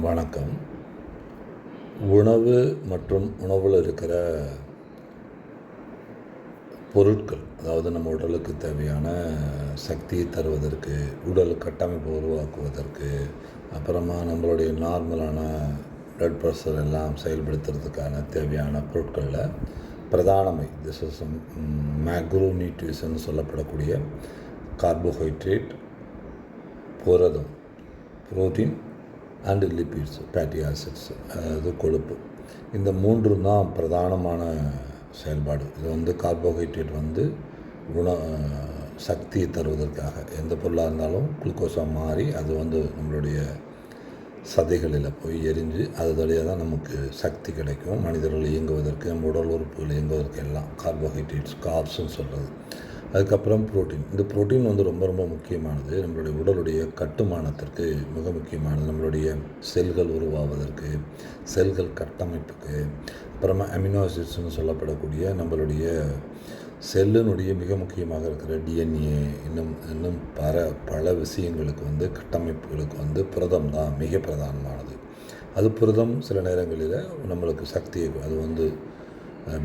வணக்கம். உணவு மற்றும் உணவில் இருக்கிற பொருட்கள், அதாவது நம்ம உடலுக்கு தேவையான சக்தியை தருவதற்கு, உடல் கட்டமைப்பை உருவாக்குவதற்கு, அப்புறமா நம்மளுடைய நார்மலான ப்ளட் ப்ரெஷர் எல்லாம் செயல்படுத்துறதுக்கான தேவையான பொருட்களில் பிரதானமை திஸ் இஸ் மேக்ரோ நியூட்ரிஷன் சொல்லப்படக்கூடிய கார்போஹைட்ரேட், புரதம், protein and lipids, fatty acids, அதாவது கொழுப்பு. இந்த மூன்று தான் பிரதானமான செயல்பாடு. இது கார்போஹைட்ரேட் சக்தியை தருவதற்காக எந்த பொருளாக இருந்தாலும் குளுக்கோஸாக மாறி அது நம்மளுடைய சதைகளில் போய் எரிஞ்சு அது வழியாக தான் நமக்கு சக்தி கிடைக்கும். மனிதர்கள் இயங்குவதற்கு, நம்ம உடல் உறுப்புகள் இயங்குவதற்கு எல்லாம் கார்போஹைட்ரேட்ஸ், கார்ப்ஸ்ன்னு சொல்கிறது. அதுக்கப்புறம் புரோட்டீன். இந்த புரோட்டீன் ரொம்ப ரொம்ப முக்கியமானது. நம்மளுடைய உடலுடைய கட்டுமானத்திற்கு மிக முக்கியமானது. நம்மளுடைய செல்கள் உருவாவதற்கு, செல்கள் கட்டமைப்புக்கு, அப்புறமா அமினோ ஆசிட்ஸ்னு சொல்லப்படக்கூடிய நம்மளுடைய செல்லினுடைய மிக முக்கியமாக இருக்கிற டிஎன்ஏ, இன்னும் பல விஷயங்களுக்கு கட்டமைப்புகளுக்கு புரதம் தான் மிக பிரதானமானது. அது புரதம் சில நேரங்களில் நம்மளுக்கு சக்தியை அது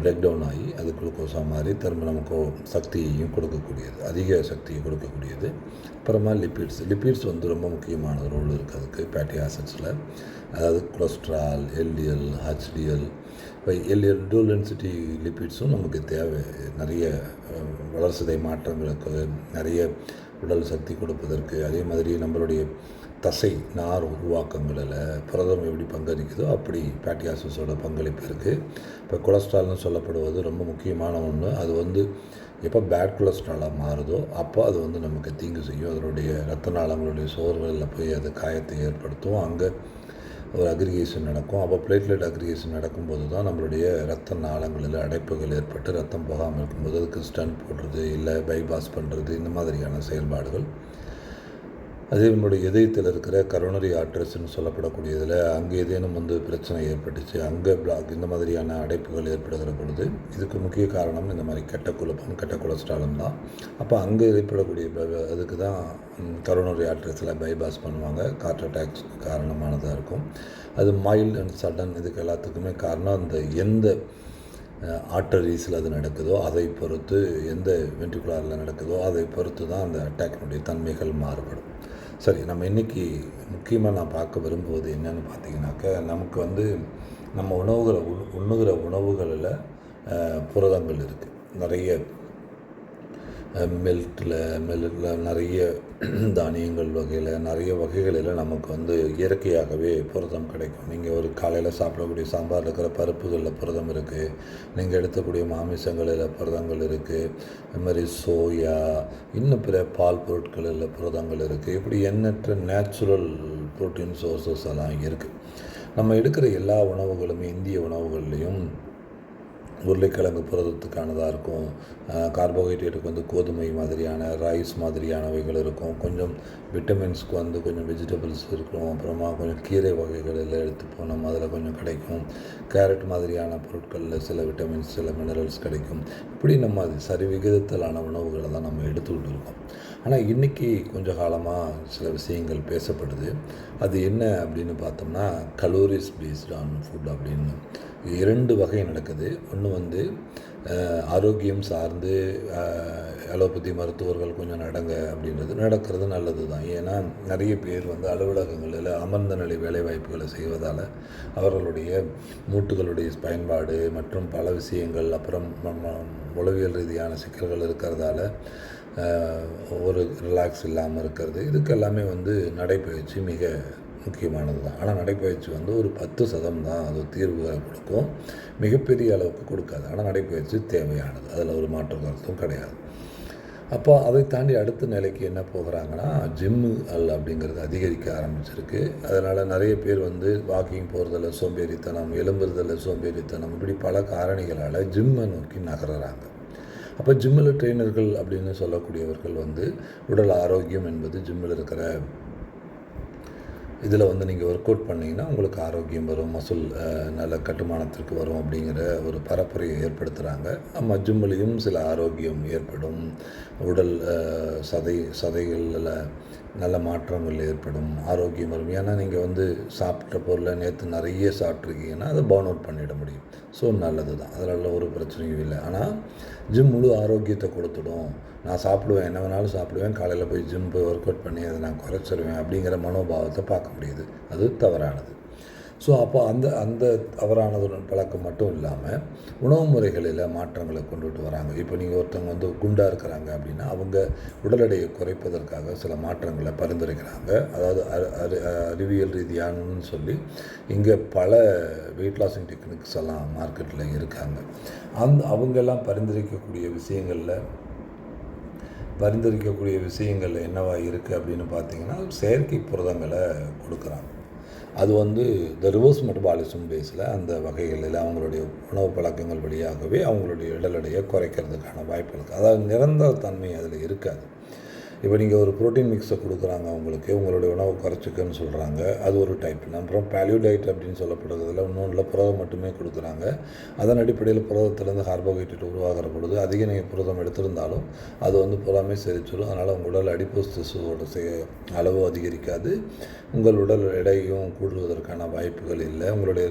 பிரேக் டவுன் ஆகி அது குளுக்கோஸாக மாறி திரும்ப நமக்கு சக்தியையும் கொடுக்கக்கூடியது, அதிக சக்தியை கொடுக்கக்கூடியது. அப்புறமா லிப்பிட்ஸ் ரொம்ப முக்கியமான ரோல் இருக்குது அதுக்கு. ஃபேட்டி ஆசிட்ஸில் அதாவது கொலஸ்ட்ரால், எல்டிஎல், ஹெச்டிஎல், எல்டிஎல் டூல் டென்சிட்டி லிப்பிட்ஸும் நமக்கு தேவை. நிறைய வளர்சிதை மாற்றங்களுக்கு, நிறைய உடல் சக்தி கொடுப்பதற்கு. அதே மாதிரி நம்மளுடைய தசை நார் உருவாக்கங்களில் புரதம் எப்படி பங்களிக்குதோ அப்படி ஃபேட்டி ஆசிட்ஸோட பங்களிப்பு இருக்குது. இப்போ கொலஸ்ட்ரால்னு சொல்லப்படுவது ரொம்ப முக்கியமான ஒன்று. அது எப்போ பேட் கொலஸ்ட்ராலாக மாறுதோ அப்போ அது நமக்கு தீங்கு செய்யும். அதனுடைய இரத்த நாளங்களுடைய சோர்களில் போய் அது காயத்தை ஏற்படுத்தும். அங்கே ஒரு அக்ரிகேஷன் நடக்கும். அப்போ பிளேட்லெட் அக்ரிகேஷன் நடக்கும்போது தான் நம்மளுடைய இரத்த நாளங்களில் அடைப்புகள் ஏற்பட்டு ரத்தம் போகாமல் இருக்கும்போது அதுக்கு ஸ்டண்ட் போடுறது, இல்லை பைபாஸ் பண்ணுறது, இந்த மாதிரியான செயல்பாடுகள். அதே நம்மளுடைய இதயத்தில் இருக்கிற கரோனரி ஆர்டரிஸ்ன்னு சொல்லப்படக்கூடியதில் அங்கே ஏதேனும் பிரச்சனை ஏற்பட்டுச்சு, அங்கே பிளாக், இந்த மாதிரியான அடைப்புகள் ஏற்படுகிற பொழுது இதுக்கு முக்கிய காரணம் இந்த மாதிரி கெட்ட கொழுப்பும் கெட்ட கொலஸ்ட்ராலும் தான். அப்போ அங்கே ஏற்படக்கூடிய அதுக்கு தான் கரோனரி ஆர்டரிஸில் பைபாஸ் பண்ணுவாங்க. ஹார்ட் அட்டாக்ஸ் காரணமானதாக இருக்கும். அது மைல்டு அண்ட் சடன், இதுக்கு எல்லாத்துக்குமே காரணம் அந்த எந்த ஆர்டரிஸில் அது நடக்குதோ அதை பொறுத்து, எந்த வென்ட்ரிகுலரில் நடக்குதோ அதை பொறுத்து தான் அந்த அட்டாக்கினுடைய தன்மைகள் மாறுபடும். சரி, நம்ம இன்றைக்கி முக்கியமாக நான் பார்க்க விரும்புவது என்னென்னு பார்த்தீங்கன்னாக்கா, நமக்கு நம்ம உண்ணுகிற உணவுகளில் புரதங்கள் இருக்குது. நிறைய மில்லில் நிறைய தானியங்கள் வகையில், நிறைய வகைகளில் நமக்கு இயற்கையாகவே புரதம் கிடைக்கும். நீங்கள் ஒரு காலையில் சாப்பிடக்கூடிய சாம்பார் இருக்கிற பருப்புகளில் புரதம் இருக்குது. நீங்கள் எடுக்கக்கூடிய மாமிசங்களில் புரதங்கள் இருக்குது. அது மாதிரி சோயா, இன்னும் பிற பால் பொருட்களில் புரதங்கள் இருக்குது. இப்படி எண்ணற்ற நேச்சுரல் ப்ரோட்டீன் சோர்ஸஸ் எல்லாம் இருக்குது. நம்ம எடுக்கிற எல்லா உணவுகளுமே, இந்திய உணவுகள்லேயும் உருளைக்கிழங்கு புரதத்துக்கானதாக இருக்கும். கார்போஹைட்ரேட்டுக்கு கோதுமை மாதிரியான, ரைஸ் மாதிரியானவைகள் இருக்கும். கொஞ்சம் விட்டமின்ஸ்க்கு கொஞ்சம் வெஜிடபிள்ஸ் இருக்கும். அப்புறமா கொஞ்சம் கீரை வகைகள் எல்லாம் எடுத்துப்போம், நம்ம அதில் கொஞ்சம் கிடைக்கும். கேரட் மாதிரியான பொருட்களில் சில விட்டமின்ஸ், சில மினரல்ஸ் கிடைக்கும். இப்படி நம்ம அது சரி விகிதத்திலான உணவுகளை தான் நம்ம எடுத்துக்கிட்டு இருக்கோம். ஆனால் இன்றைக்கி கொஞ்சம் காலமாக சில விஷயங்கள் பேசப்படுது. அது என்ன அப்படின்னு பார்த்தோம்னா, கலோரிஸ் பேஸ்ட் ஆன் ஃபுட் அப்படின்னு 2 வகை நடக்குது. ஒன்று ஆரோக்கியம் சார்ந்து அலோபதி மருத்துவர்கள் கொஞ்சம் நடக்கிறது நல்லது தான். ஏன்னா நிறைய பேர் அலுவலகங்களில் அமர்ந்த நிலை வேலைவாய்ப்புகளை செய்வதால் அவர்களுடைய மூட்டுகளுடைய பயன்பாடு மற்றும் பல விஷயங்கள், அப்புறம் உளவியல் ரீதியான சிக்கல்கள் இருக்கிறதால ஒரு ரிலாக்ஸ் இல்லாமல் இருக்கிறது. இதுக்கு எல்லாமே நடைப்பயிற்சி மிக முக்கியமானது தான். ஆனால் நடைப்பயிற்சி ஒரு 10% தான் அது தீர்வுகளை கொடுக்கும், மிகப்பெரிய அளவுக்கு கொடுக்காது. ஆனால் நடைப்பயிற்சி தேவையானது, அதில் ஒரு மாற்று கருத்தும் கிடையாது. அப்போ அதை தாண்டி அடுத்த நிலைக்கு என்ன போகிறாங்கன்னா, ஜிம்மு அப்படிங்கிறது அதிகரிக்க ஆரம்பிச்சிருக்கு. அதனால் நிறைய பேர் வாக்கிங் போகிறதில் சோம்பேறித்தனம், எழும்புறதில் சோம்பேறித்தனம், இப்படி பல காரணிகளால் ஜிம்மை நோக்கி நகர்றாங்க. அப்போ ஜிம்மில் ட்ரெயினர்கள் அப்படின்னு சொல்லக்கூடியவர்கள் உடல் ஆரோக்கியம் என்பது ஜிம்மில் இருக்கிற இதில் நீங்கள் ஒர்க் அவுட் பண்ணிங்கன்னா உங்களுக்கு ஆரோக்கியம் வரும், மசில் நல்ல கட்டுமானத்திற்கு வரும் அப்படிங்கிற ஒரு பரப்புரையை ஏற்படுத்துகிறாங்க. நம்ம ஜிம்மிலையும் சில ஆரோக்கியம் ஏற்படும். உடல் சதைகளில் நல்ல மாற்றங்கள் ஏற்படும், ஆரோக்கியம் வரும். ஏன்னா நீங்கள் வந்து சாப்பிட்ட பொருளை நேற்று நிறைய சாப்பிட்ருக்கீங்கன்னா அதை பர்ன் அவுட் பண்ணிட முடியும். ஸோ நல்லது தான், அதனால் ஒரு பிரச்சனையும் இல்லை. ஆனால் ஜிம் முழு ஆரோக்கியத்தை கொடுத்துடும். நான் சாப்பிடுவேன், என்ன வேணாலும் சாப்பிடுவேன், காலையில் போய் ஜிம் போய் ஒர்க் அவுட் பண்ணி அதை நான் குறைச்சிருவேன் அப்படிங்கிற மனோபாவத்தை பார்க்க முடியுது. அது தவறானது. ஸோ அப்போ அந்த தவறானதுடன் பழக்கம் மட்டும் இல்லாமல் உணவு முறைகளில் மாற்றங்களை கொண்டுட்டு வராங்க. இப்போ நீங்கள் ஒருத்தவங்க வந்து குண்டாக இருக்கிறாங்க அப்படின்னா அவங்க உடல் எடையை குறைப்பதற்காக சில மாற்றங்களை பரிந்துரைக்கிறாங்க. அதாவது அறிவியல் ரீதியானு சொல்லி இங்கே பல வெயிட் லாஸிங் டெக்னிக்ஸ் எல்லாம் மார்க்கெட்டில் இருக்காங்க. அவங்கெல்லாம் பரிந்துரைக்கக்கூடிய விஷயங்கள் என்னவா இருக்குது அப்படின்னு பார்த்தீங்கன்னா, செயற்கை புரதங்களை கொடுக்குறாங்க. அது வந்து இந்த ரிவர்ஸ் மெட்டபாலிசம் பேஸில் அந்த வகைகளில் அவங்களுடைய உணவு பழக்கங்கள் வழியாகவே அவங்களுடைய உடல் எடையை குறைக்கிறதுக்கான வாய்ப்பு இருக்குது. அதாவது நிரந்தர தன்மை அதில் இருக்காது. இப்போ நீங்கள் ஒரு ப்ரோட்டீன் மிக்ஸை கொடுக்குறாங்க அவங்களுக்கு, உங்களுடைய உணவை குறைச்சிக்கன்னு சொல்கிறாங்க, அது ஒரு டைப். அப்புறம் பேலியோ டயட் அப்படின்னு சொல்லப்படுறதுல இன்னொன்றில் புரதம் மட்டுமே கொடுக்குறாங்க. அதன் அடிப்படையில் புரதத்துலேருந்து கார்போஹைட்ரேட் உருவாகிற பொழுது அதிக நீங்கள் புரதம் எடுத்திருந்தாலும் அது வந்து புறாமே செரிச்சிடும். அதனால் உங்கள் உடல் அடிப்போஸ் திசுவோட அளவு அதிகரிக்காது, உங்கள் உடல் எடையும் கூடுவதற்கான வாய்ப்புகள் இல்லை. உங்களுடைய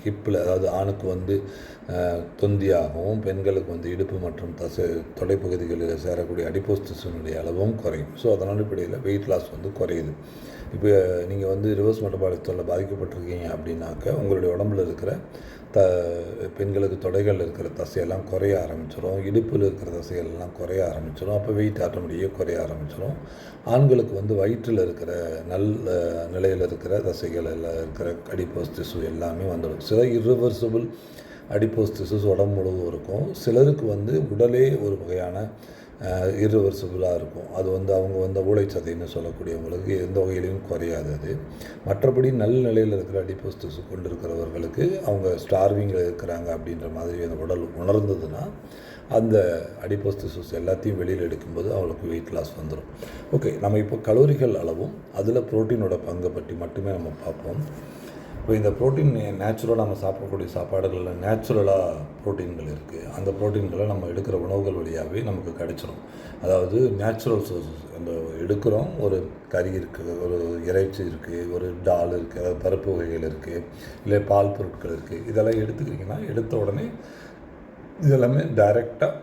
ஹிப்பில், அதாவது ஆணுக்கு வந்து தொந்தியாகவும் பெண்களுக்கு வந்து இடுப்பு மற்றும் தொடைப்பகுதிகளில் சேரக்கூடிய அடிப்போஸ் திசுனுடைய அளவும் குறையும். ஸோ அதன் அடிப்படையில் வெயிட் லாஸ் வந்து குறையுது. இப்போ நீங்கள் வந்து ரிவர்ஸ் மெட்டபாலிசத்தில் பாதிக்கப்பட்டிருக்கீங்க அப்படின்னாக்க உங்களுடைய உடம்புல இருக்கிற பெண்களுக்கு தொடைகளில் இருக்கிற தசையெல்லாம் குறைய ஆரம்பிச்சிடும், இடுப்பில் இருக்கிற தசைகள் எல்லாம் குறைய ஆரம்பிச்சிடும். அப்போ வெயிட் ஆட்டோமேட்டிக்காக குறைய ஆரம்பிச்சிடும். ஆண்களுக்கு வந்து வயிற்றில் இருக்கிற நல்ல நிலையில் இருக்கிற தசைகள் எல்லாம் இருக்கிற அடிப்போஸ் திசு எல்லாமே வந்துடும். சில இர்ரிவர்சிபிள் அடிப்போஸ் திசுஸ் உடம்பு முழுவதும் இருக்கும். சிலருக்கு வந்து உடலே ஒரு வகையான இர்ரிவர்சிபிளாக இருக்கும். அது வந்து அவங்க வந்து ஊளைச்சதைன்னு சொல்லக்கூடியவங்களுக்கு எந்த வகையிலையும் குறையாது. அது மற்றபடி நல்ல நிலையில் இருக்கிற அடிப்போஸ் திசு கொண்டு இருக்கிறவர்களுக்கு அவங்க ஸ்டார்விங்கில் இருக்கிறாங்க அப்படின்ற மாதிரி அந்த உடல் உணர்ந்ததுன்னா அந்த அடிப்போஸ் திசுஸ் எல்லாத்தையும் வெளியில் எடுக்கும்போது அவங்களுக்கு வெயிட் லாஸ் வந்துடும். ஓகே, நம்ம இப்போ கலோரிகள் அளவும் அதில் ப்ரோட்டீனோட பங்கை பற்றி மட்டுமே நம்ம பார்ப்போம். இப்போ இந்த ப்ரோட்டீன் நேச்சுரலாக நம்ம சாப்பிடக்கூடிய சாப்பாடுகளில் நேச்சுரலாக ப்ரோட்டீன்கள் இருக்குது. அந்த ப்ரோட்டீன்களை நம்ம எடுக்கிற உணவுகள் வழியாகவே நமக்கு கிடைச்சிடும். அதாவது நேச்சுரல் சோர்ஸஸ் அந்த எடுக்கிறோம். ஒரு கறி இருக்குது, ஒரு இறைச்சி இருக்குது, ஒரு டால் இருக்குது, அதாவது பருப்பு வகைகள் இருக்குது, இல்லை பால் பொருட்கள் இருக்குது. இதெல்லாம் எடுத்துக்கிட்டிங்கன்னா எடுத்த உடனே இதெல்லாமே டைரெக்டாக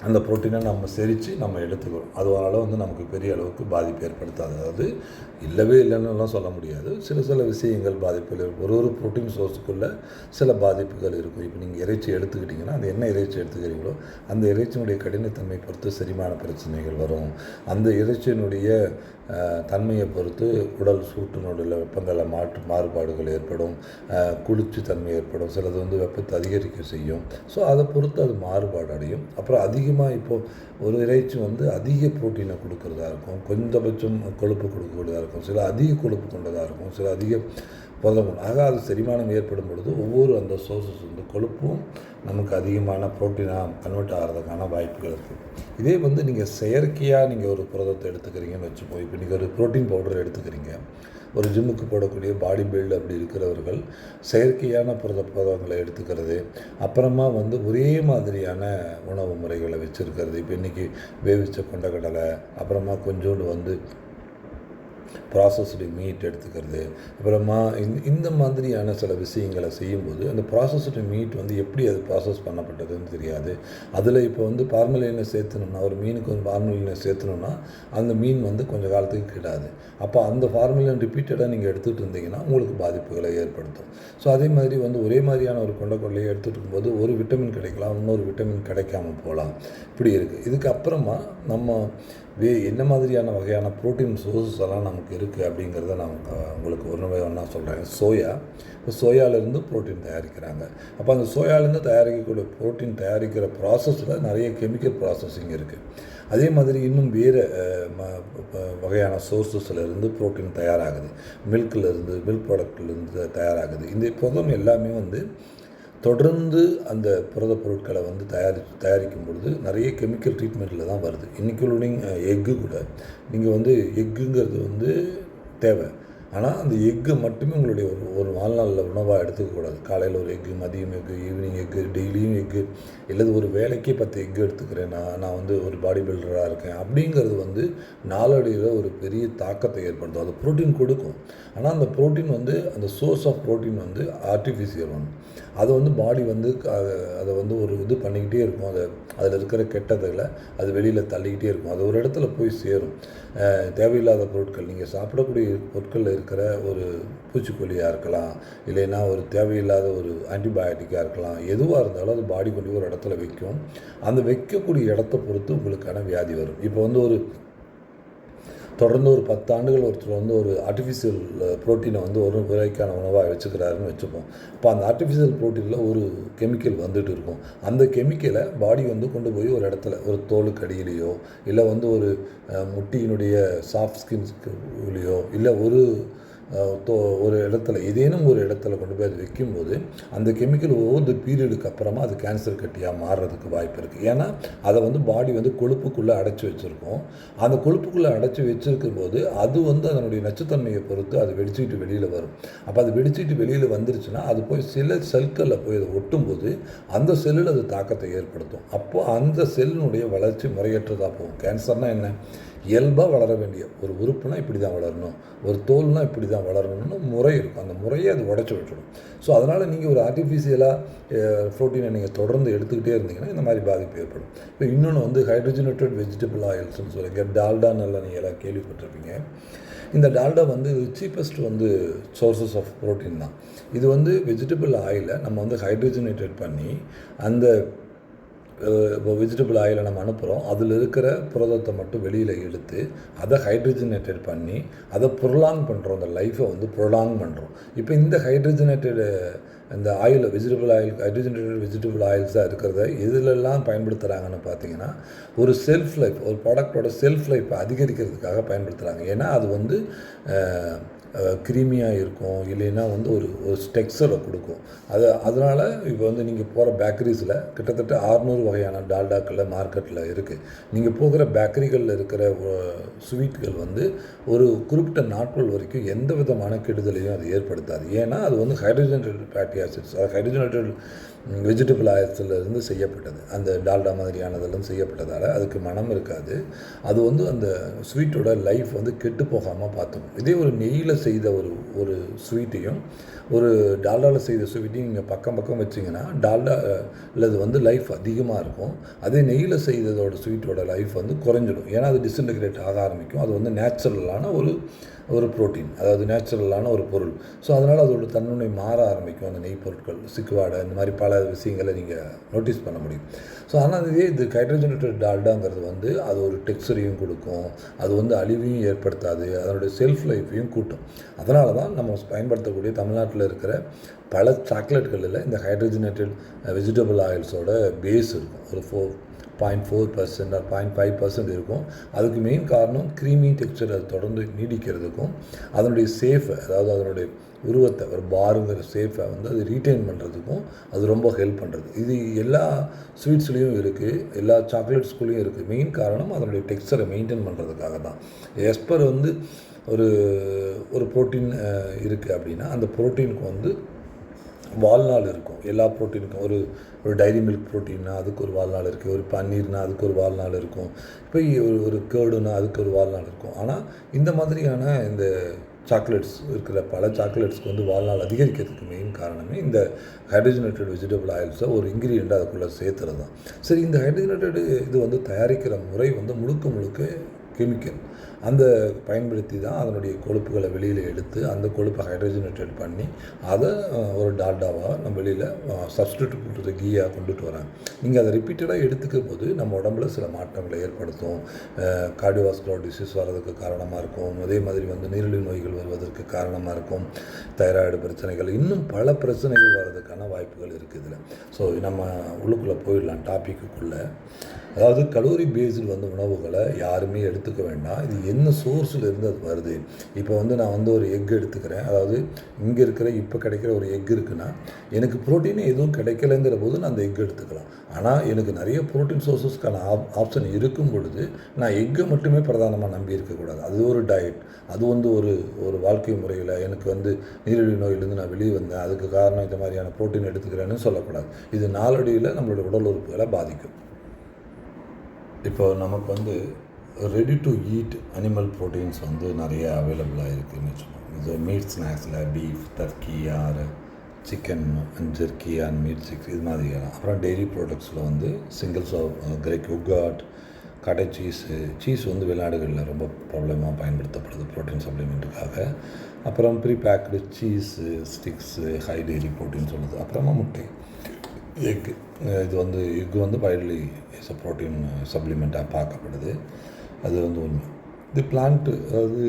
அந்த ப்ரோட்டீனை நம்ம செரித்து நம்ம எடுத்துக்கிறோம். அதனால் வந்து நமக்கு பெரிய அளவுக்கு பாதிப்பு ஏற்படுத்தாது. அதாவது இல்லவே இல்லைன்னுலாம் சொல்ல முடியாது. சில விஷயங்கள் பாதிப்புகள் இருக்கும். ஒரு ப்ரோட்டீன் சோர்ஸுக்குள்ளே சில பாதிப்புகள் இருக்கும். இப்போ நீங்கள் இறைச்சி எடுத்துக்கிட்டிங்கன்னா அந்த என்ன இறைச்சி எடுத்துக்கிறீங்களோ அந்த இறைச்சியினுடைய கடினத்தன்மை பொறுத்து செரிமான பிரச்சனைகள் வரும். அந்த இறைச்சியினுடைய தன்மையை பொறுத்து உடல் சூட்டினுடைய வெப்பங்களை மாறுபாடுகள் ஏற்படும், குளிர்ச்சி தன்மை ஏற்படும். சிலது வந்து வெப்பத்தை அதிகரிக்க செய்யும். ஸோ அதை பொறுத்து அது மாறுபாடு அடையும். அப்புறம் அதிகமாக இப்போது ஒரு இறைச்சி வந்து அதிக ப்ரோட்டீனை கொடுக்குறதா இருக்கும், கொஞ்சபட்சம் கொழுப்பு கொடுக்கக்கூடியதாக இருக்கும், சில அதிக கொழுப்பு கொண்டதாக இருக்கும், சில அதிக புரதம். ஆக அது செரிமானம் ஏற்படும் பொழுது ஒவ்வொரு அந்த சோர்ஸஸ் வந்து கொழுப்பும் நமக்கு அதிகமான ப்ரோட்டீனாக கன்வெர்ட் ஆகிறதுக்கான வாய்ப்புகள் இருக்குது. இதே வந்து நீங்கள் செயற்கையாக நீங்கள் ஒரு புரதத்தை எடுத்துக்கிறீங்கன்னு வச்சுப்போம். இப்போ நீங்கள் ஒரு ப்ரோட்டீன் பவுடர் எடுத்துக்கிறீங்க, ஒரு ஜிம்முக்கு போடக்கூடிய பாடி பில்டு அப்படி இருக்கிறவர்கள் செயற்கையான புரதங்களை எடுத்துக்கிறது, அப்புறமா வந்து ஒரே மாதிரியான உணவு முறைகளை வச்சுருக்கிறது. இப்போ இன்றைக்கி வேவிச்ச கொண்டக்கடலை, அப்புறமா கொஞ்சோண்டு வந்து ப்ராசஸ்டு மீட் எடுத்துக்கிறது, அப்புறமா இந்த மாதிரியான சில விஷயங்களை செய்யும்போது அந்த ப்ராசஸ்டு மீட் வந்து எப்படி அது ப்ராசஸ் பண்ணப்பட்டதுன்னு தெரியாது. அதில் இப்போ வந்து பார்மலினை சேர்த்துனோம்னா, ஒரு மீனுக்கு வந்து பார்மலினை சேர்த்துனோம்னா அந்த மீன் வந்து கொஞ்சம் காலத்துக்கு கிடாது. அப்போ அந்த ஃபார்முலின் ரிப்பீட்டடாக நீங்கள் எடுத்துகிட்டு இருந்தீங்கன்னா உங்களுக்கு பாதிப்புகளை ஏற்படுத்தும். ஸோ அதே மாதிரி வந்து ஒரே மாதிரியான ஒரு கொண்டைக்கொள்ளையை எடுத்துகிட்டு இருக்கும்போது ஒரு விட்டமின் கிடைக்கலாம், இன்னொரு விட்டமின் கிடைக்காம போகலாம். இப்படி இருக்குது. இதுக்கப்புறமா நம்ம என்ன மாதிரியான வகையான ப்ரோட்டீன் சோர்ஸஸ் எல்லாம் நமக்கு இருக்குது அப்படிங்கிறத நான் உங்களுக்கு ஒன்றா சொல்கிறேன். இப்போ சோயாவிலேருந்து ப்ரோட்டீன் தயாரிக்கிறாங்க. அப்போ அந்த சோயாவிலேருந்து தயாரிக்கக்கூடிய ப்ரோட்டீன் தயாரிக்கிற ப்ராசஸில் நிறைய கெமிக்கல் ப்ராசஸிங் இருக்குது. அதே மாதிரி இன்னும் வேறு வகையான சோர்ஸஸ்லேருந்து ப்ரோட்டீன் தயாராகுது, மில்க் ப்ராடக்ட்லேருந்து தயாராகுது. இந்த புரதம் எல்லாமே வந்து தொடர்ந்து அந்த புரத பொருட்களை வந்து தயாரிக்கும் பொழுது நிறைய கெமிக்கல் ட்ரீட்மெண்ட்டில் தான் வருது. இன்க்ளூடிங் எக்கு கூட. நீங்கள் வந்து எக்குங்கிறது வந்து தேவை, ஆனால் அந்த எக்கு மட்டுமே உங்களுடைய ஒரு ஒரு வாழ்நாளில் உணவாக எடுத்துக்கக்கூடாது. காலையில் ஒரு எக்கு, மதியம் எக்கு, ஈவினிங் எக்கு, டெய்லியும் எக்கு, இல்லது ஒரு வேலைக்கே 10 எக்கு எடுத்துக்கிறேன், நான் வந்து ஒரு பாடி பில்டராக இருக்கேன் அப்படிங்கிறது வந்து நாளடைவில் ஒரு பெரிய தாக்கத்தை ஏற்படுத்தும். அது ப்ரோட்டீன் கொடுக்கும், ஆனால் அந்த ப்ரோட்டீன் வந்து அந்த சோர்ஸ் ஆஃப் ப்ரோட்டீன் வந்து ஆர்டிஃபிஷியல் ஒன்று. அதை வந்து பாடி வந்து அதை வந்து ஒரு இது பண்ணிக்கிட்டே இருக்கும். அதில் இருக்கிற கெட்டதில் அது வெளியில் தள்ளிக்கிட்டே இருக்கும். அது ஒரு இடத்துல போய் சேரும். தேவையில்லாத பொருட்கள், நீங்கள் சாப்பிடக்கூடிய பொருட்களில் இருக்கிற ஒரு பூச்சிக்கொல்லியாக இருக்கலாம், இல்லைன்னா ஒரு தேவையில்லாத ஒரு ஆன்டிபயோட்டிக்காக இருக்கலாம், எதுவாக இருந்தாலும் அது பாடி கொண்டு ஒரு இடத்துல வைக்கும். அந்த வைக்கக்கூடிய இடத்த பொறுத்து உங்களுக்கான வியாதி வரும். இப்போ வந்து ஒரு தொடர்ந்து ஒரு 10 ஆண்டுகள் ஒருத்தர் வந்து ஒரு ஆர்டிஃபிஷியல் ப்ரோட்டீனை வந்து ஒரு விலைக்கான உணவாக வச்சுக்கிறாருன்னு வச்சுப்போம். இப்போ அந்த ஆர்டிஃபிஷியல் ப்ரோட்டீனில் ஒரு கெமிக்கல் வந்துட்டு இருக்கும். அந்த கெமிக்கலை பாடி வந்து கொண்டு போய் ஒரு இடத்துல ஒரு தோலுக்கு அடியிலையோ, இல்லை வந்து ஒரு முட்டியினுடைய சாஃப்ட் ஸ்கின்ஸ்லையோ, இல்லை ஒரு இடத்துல ஏதேனும் ஒரு இடத்துல கொண்டு போய் அது வைக்கும்போது அந்த கெமிக்கல் ஒவ்வொரு பீரியடுக்கு அப்புறமா அது கேன்சர் கட்டியாக மாறுறதுக்கு வாய்ப்பு இருக்குது. ஏன்னா அதை வந்து பாடி வந்து கொழுப்புக்குள்ளே அடைச்சி வச்சுருக்கோம். அந்த கொழுப்புக்குள்ளே அடைச்சி வச்சுருக்கும் போது அது வந்து அதனுடைய நச்சுத்தன்மையை பொறுத்து அது வெடிச்சிட்டு வெளியில் வரும். அப்போ அது வெடிச்சிட்டு வெளியில் வந்துருச்சுன்னா அது போய் சில செல்களில் போய் அதை ஒட்டும்போது அந்த செல்லில் அது தாக்கத்தை ஏற்படுத்தும். அப்போது அந்த செல்லினுடைய வளர்ச்சி முறையற்றதாக போகும். கேன்சர்னால் என்ன? இயல்பாக வளர வேண்டிய ஒரு உறுப்புனா இப்படி தான் வளரணும், ஒரு தோல்னால் இப்படி தான் வளரணும்னு முறை இருக்கும். அந்த முறையை அது உடச்சி விட்டுடும். ஸோ அதனால் நீங்கள் ஒரு ஆர்டிஃபிஷியலாக ப்ரோட்டீனை நீங்கள் தொடர்ந்து எடுத்துக்கிட்டே இருந்தீங்கன்னா இந்த மாதிரி பாதிப்பு ஏற்படும். இப்போ இன்னொன்று வந்து ஹைட்ரஜனேட்டட் வெஜிடபிள் ஆயில்ஸ்ன்னு சொல்லுங்க, டால்டான்னு நீங்கள் எல்லாம் கேள்விப்பட்டிருப்பீங்க. இந்த டால்டா வந்து சீப்பஸ்ட் வந்து சோர்சஸ் ஆஃப் ப்ரோட்டீன் தான். இது வந்து வெஜிடபிள் ஆயிலை நம்ம வந்து ஹைட்ரஜனேட்டட் பண்ணி அந்த இப்போ வெஜிடபிள் ஆயிலை நம்ம அனுப்புகிறோம், அதில் இருக்கிற புரதத்தை மட்டும் வெளியில் எடுத்து அதை ஹைட்ரஜனேட்டட் பண்ணி அதை ப்ரொலாங் பண்ணுறோம். அந்த லைஃப்பை வந்து ப்ரொலாங் பண்ணுறோம். இப்போ இந்த ஹைட்ரஜனேட்டடு இந்த oil, vegetable oil, hydrogenated vegetable ஆயில்ஸாக இருக்கிறத எதுலெல்லாம் பயன்படுத்துகிறாங்கன்னு பார்த்தீங்கன்னா, ஒரு செல்ஃப் லைஃப், ஒரு ப்ராடக்டோட செல்ஃப் லைஃப்பை அதிகரிக்கிறதுக்காக பயன்படுத்துகிறாங்க. ஏன்னா அது வந்து க்ரீமியாக இருக்கும், இல்லைன்னா வந்து ஒரு டெக்ஸ்சரை கொடுக்கும். அதனால் இப்போ வந்து நீங்கள் போகிற பேக்கரிஸில் கிட்டத்தட்ட 600 வகையான டால்டாக்கள் மார்க்கெட்டில் இருக்குது. நீங்கள் போகிற பேக்கரிகளில் இருக்கிற ஸ்வீட்கள் வந்து ஒரு குறிப்பிட்ட நாட்கள் வரைக்கும் எந்த விதமான கெடுதலையும் அது ஏற்படுத்தாது. ஏன்னா அது வந்து ஹைட்ரஜனேட்டட் ஃபேட்டி ஆசிட்ஸ், அது ஹைட்ரஜனேட்டட் வெஜிடபிள் ஆயில்ஸ்லேருந்து செய்யப்பட்டது. அந்த டால்டா மாதிரியானதெல்லாம் செய்யப்பட்டதால் அதுக்கு மனம் இருக்காது. அது வந்து அந்த ஸ்வீட்டோட லைஃப் வந்து கெட்டு போகாமல் பார்த்துக்கும். இதே ஒரு நெய்யில் செய்த ஒரு ஸ்வீட்டையும் ஒரு டால்டாவில் செய்த ஸ்வீட்டையும் நீங்கள் பக்கம் வச்சிங்கன்னா டால்டாவில் அது வந்து லைஃப் அதிகமாக இருக்கும். அதே நெய்யில் செய்ததோட ஸ்வீட்டோட லைஃப் வந்து குறைஞ்சிடும். ஏன்னா அது டிஸ்இன்டகிரேட் ஆக ஆரம்பிக்கும். அது வந்து நேச்சுரலான ஒரு ப்ரோட்டீன், அதாவது நேச்சுரலான ஒரு பொருள். ஸோ அதனால் அதோட தன்மை மாற ஆரம்பிக்கும். அந்த நெய் பொருட்கள், சிக்குவாடை, இந்த மாதிரி பல விஷயங்களை நீங்கள் நோட்டீஸ் பண்ண முடியும். ஸோ ஆனால் இது ஹைட்ரஜனேட்டட் டால்டாங்கிறது வந்து அது ஒரு டெக்ஸ்சரையும் கொடுக்கும், அது வந்து அழிவையும் ஏற்படுத்தாது, அதனுடைய செல்ஃப் லைஃப்பையும் கூட்டும். அதனால தான் நம்ம பயன்படுத்தக்கூடிய தமிழ்நாட்டில் இருக்கிற பல சாக்லேட்களில் இந்த ஹைட்ரஜனேட்டட் வெஜிடபிள் ஆயில்ஸோட பேஸ் இருக்கும். ஒரு 0.4% or 0.5% இருக்கும். அதுக்கு மெயின் காரணம் க்ரீமி டெக்ஸ்சர் அது தொடர்ந்து நீடிக்கிறதுக்கும், அதனுடைய சேஃபை, அதாவது அதனுடைய உருவத்தை, ஒரு பாருங்கிற சேஃபை வந்து அது ரீட்டைன் பண்ணுறதுக்கும் அது ரொம்ப ஹெல்ப் பண்ணுறது. இது எல்லா ஸ்வீட்ஸ்லேயும் இருக்குது, எல்லா சாக்லேட்ஸ்குள்ளேயும் இருக்குது. மெயின் காரணம் அதனுடைய டெக்ஸ்சரை மெயின்டைன் பண்ணுறதுக்காக தான். எஸ்பர் வந்து ஒரு ப்ரோட்டீன் இருக்குது அப்படின்னா அந்த ப்ரோட்டீனுக்கு வந்து வாழ்நாள் இருக்கும். எல்லா ப்ரோட்டீனுக்கும் ஒரு டைரி மில்க் ப்ரோட்டீன்னா அதுக்கு ஒரு வாழ்நாள் இருக்குது, ஒரு பன்னீர்னால் அதுக்கு ஒரு வாழ்நாள் இருக்கும், இப்போ ஒரு கேர்டுனா அதுக்கு ஒரு வாழ்நாள் இருக்கும். ஆனால் இந்த மாதிரியான இந்த சாக்லேட்ஸ் இருக்கிற பல சாக்லேட்ஸ்க்கு வந்து வாழ்நாள் அதிகரிக்கிறதுக்கு மெயின் காரணமே இந்த ஹைட்ரஜனேட்டட் வெஜிடபிள் ஆயில்ஸை ஒரு இன்க்ரீடியண்ட்டாக அதுக்குள்ளே சேர்த்துறது தான். சரி, இந்த ஹைட்ரஜனேட்டட் இது வந்து தயாரிக்கிற முறை வந்து முழுக்க கெமிக்கல் அந்த பயன்படுத்தி தான் அதனுடைய கொழுப்புகளை வெளியில் எடுத்து அந்த கொழுப்பை ஹைட்ரஜனேட்டட் பண்ணி அதை ஒரு டால்டாவாக நம்ம வெளியில் சப்ஸ்டியூட் பண்ணுறது கீயாக கொண்டுட்டு வராங்க. நீங்கள் அதை ரிப்பீட்டடாக எடுத்துக்கும் போது நம்ம உடம்புல சில மாற்றங்களை ஏற்படுத்தும். கார்டியோவாஸ்குலர் டிசீஸ் வர்றதுக்கு காரணமாக இருக்கும். அதே மாதிரி வந்து நீரிழிவு நோய்கள் வருவதற்கு காரணமாக இருக்கும். தைராய்டு பிரச்சனைகள், இன்னும் பல பிரச்சனைகள் வர்றதுக்கான வாய்ப்புகள் இருக்குது இதில். ஸோ நம்ம உள்ளுக்குள்ளே போயிடலாம் டாப்பிக்குள்ளே. அதாவது கலோரி பேஸ்டு வந்து உணவுகளை யாருமே எடுத்துக்க வேண்டாம். இது என்ன சோர்ஸில் இருந்து அது வருது. இப்போ வந்து நான் வந்து ஒரு எக் எடுத்துக்கிறேன், அதாவது இங்கே இருக்கிற இப்போ கிடைக்கிற ஒரு எக் இருக்குன்னா எனக்கு ப்ரோட்டீனே எதுவும் கிடைக்கலங்கிற போது நான் அந்த எக் எடுத்துக்கலாம். ஆனால் எனக்கு நிறைய ப்ரோட்டீன் சோர்ஸஸ்க்கான ஆப்ஷன் இருக்கும் பொழுது நான் எக்கை மட்டுமே பிரதானமாக நம்பி இருக்கக்கூடாது. அது ஒரு டயட், அது வந்து ஒரு வாழ்க்கை முறையில் எனக்கு வந்து நீரிழிவு நோயிலேருந்து நான் வெளியே வந்தேன், அதுக்கு காரணம் இந்த மாதிரியான ப்ரோட்டீன் எடுத்துக்கிறேன்னு சொல்லக்கூடாது. இது நாளடைவில் நம்மளுடைய உடல் உறுப்புகளை பாதிக்கும். இப்போ நமக்கு வந்து ready to eat animal proteins வந்து நிறைய அவைலபிளாக இருக்குதுன்னு வச்சுக்கோங்க. இது மீட் ஸ்நாக்ஸில் beef, turkey or chicken and jerky and meat sticks இது மாதிரிலாம். அப்புறம் டெய்ரி ப்ராடக்ட்ஸில் வந்து சிங்கிள்ஸ் ஆஃப் கிரேக் யுகாட், கடை சீஸ் வந்து வெளிநாடுகளில் ரொம்ப ப்ராப்ளமாக பயன்படுத்தப்படுது ப்ரோட்டீன் சப்ளிமெண்ட்டுக்காக. அப்புறம் prepacked cheese sticks high dairy protein சொல்லுது. அப்புறமா முட்டை, எக்கு. இது வந்து எக்கு வந்து வைட்லி இஸ் அ ப்ரோட்டீன் சப்ளிமெண்ட்டாக பார்க்கப்படுது. அது வந்து உண்மை. இது பிளான்ட்டு, அதாவது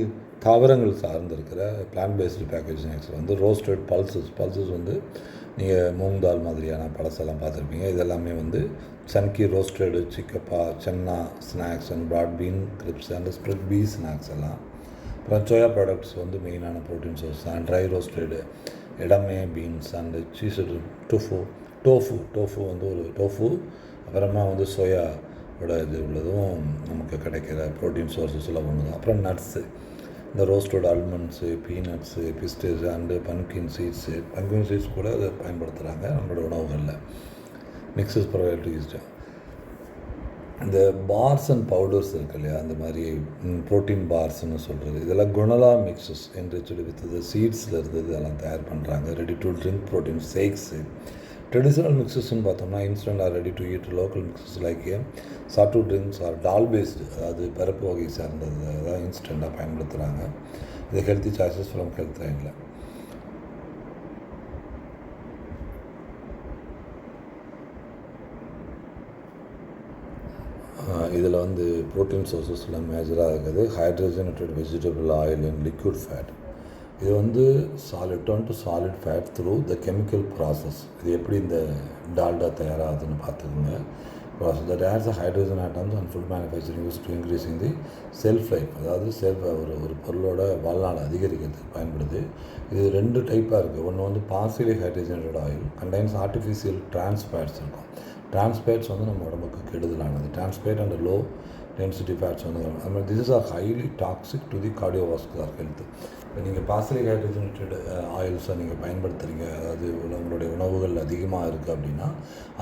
தாவரங்கள் சார்ந்திருக்கிற பிளான்ட் பேஸ்டு பேக்கேஜ் ஸ்நாக்ஸ் வந்து ரோஸ்டட் பல்சஸ் வந்து நீங்கள் மூங் தால் மாதிரியான பழசெல்லாம் பார்த்துருப்பீங்க. இதெல்லாமே வந்து chunky roasted chickpea, chana snacks and broad bean crisps and split pea snacks எல்லாம். அப்புறம் சோயா ப்ராடக்ட்ஸ் வந்து மெயினான ப்ரோட்டீன் சோர்ஸ் தான். Dry roasted edamame beans and seasoned tofu வந்து ஒரு டோஃபு. அப்புறமா வந்து சோயாவோட இது உள்ளதும் நமக்கு கிடைக்கிற ப்ரோட்டீன் சோர்ஸஸில் ஒன்று தான். அப்புறம் நட்ஸு, இந்த roasted almonds, peanuts, pistachios and pumpkin seeds கூட அதை பயன்படுத்துகிறாங்க நம்மளோட உணவுகளில். மிக்சஸ் ப்ரொவைட் இந்த பார்ஸ் அண்ட் பவுடர்ஸ் இருக்கு இல்லையா, அந்த மாதிரி ப்ரோட்டீன் பார்ஸ்ன்னு சொல்கிறது, இதெல்லாம் குணலா மிக்சஸ் என்று சொல்லி விற்றது சீட்ஸில் இருந்தது இதெல்லாம் தயார் பண்ணுறாங்க. Ready to drink protein shakes. Traditional மிக்சஸ்ன்னு பார்த்தோம்னா instant or ready to eat local mixes like chaat drinks or dal based, அதாவது பருப்பு வகை சார்ந்தது தான் இன்ஸ்டண்ட்டாக பயன்படுத்துகிறாங்க. இது ஹெல்த்தி சாய்ஸஸ் ஃப்ரம் ஹெல்த் லைனில். இதில் வந்து ப்ரோட்டீன் சோர்ஸஸில் மேஜராக இருக்குது hydrogenated vegetable oil and liquid fat. இது வந்து turn to solid fat through the chemical process. இது எப்படி இந்த டால்டா தயாராகுதுன்னு பார்த்துக்கோங்க. Process that adds hydrogen atoms and food manufacturing use to increasing the shelf life, அதாவது ஒரு பொருளோட வாழ்நாள் அதிகரிக்கிறதுக்கு பயன்படுது. இது 2 டைப்பாக இருக்குது. ஒன்று வந்து partially hydrogenated oil contains artificial trans fats இருக்கும். டிரான்ஸ்ஃபேட்ஸ் வந்து நம்ம உடம்புக்கு கெடுதலானது. Trans fat and low density fats வந்து this is are highly toxic to the cardiovascular health. இப்போ நீங்கள் பார்சியலி ஹைட்ரஜனேட்டட் ஆயில்ஸை நீங்கள் பயன்படுத்துகிறீங்க, அதாவது உங்களுடைய உணவுகள் அதிகமாக இருக்குது அப்படின்னா